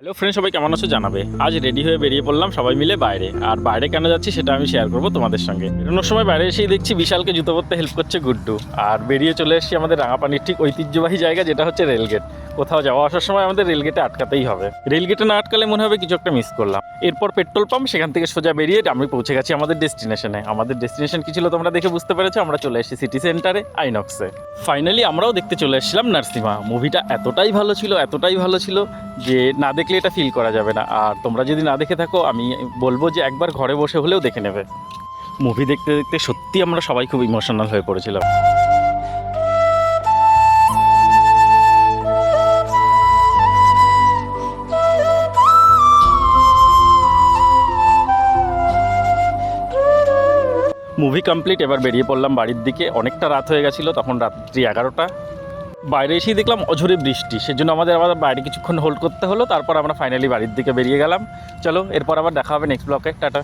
Hello friend, সবাই কেমন আছো জানাবে। আজ রেডি হয়ে বেরিয়ে পড়লাম সবাই মিলে বাইরে। আর বাইরে কেন যাচ্ছি সেটা আমি শেয়ার করবো তোমাদের সঙ্গে। বেরোনোর সময় বাইরে এসেই দেখছি বিশালকে জুতো পরতে হেল্প করছে গুড্ডু। আর বেরিয়ে চলে এসেছি আমাদের রাঙাপানির ঠিক ঐতিহ্যবাহী জায়গা, যেটা হচ্ছে রেলগেট। কোথাও যাওয়া আসার সময় আমাদের রেলগেটে আটকাতেই হবে। রেলগেটে না আটকালে মনে হবে কিছু একটা মিস করলাম। এরপর পেট্রোল পাম্প, সেখান থেকে সোজা বেরিয়ে আমি পৌঁছে গেছি আমাদের ডেস্টিনেশনে। আমাদের ডেস্টিনেশন কি ছিল তোমরা দেখে বুঝতে পেরেছো। আমরা চলে এসেছি সিটি সেন্টারে, আইনক্সে। ফাইনালি আমরাও দেখতে চলে এসেছিলাম নার্সিমা। মুভিটা এতটাই ভালো ছিল যে না দেখলে এটা ফিল করা যাবে না। আর তোমরা যদি না দেখে থাকো, আমি বলবো যে একবার ঘরে বসে হলেও দেখে নেবে। মুভি দেখতে দেখতে সত্যি আমরা সবাই খুব ইমোশনাল হয়ে পড়েছিলাম। মুভি কমপ্লিট, এবার বেরিয়ে পড়লাম বাড়ির দিকে। অনেকটা রাত হয়ে গেছিলো, তখন রাত্রি 11টা। বাইরে এসেই দেখলাম অঝরে বৃষ্টি, সেজন্য আমাদের আবার বাইরে কিছুক্ষণ হোল্ড করতে হলো। তারপর আমরা ফাইনালি বাড়ির দিকে বেরিয়ে গেলাম। চলো, এরপর আবার দেখা হবে নেক্সট ব্লকে। টাটা।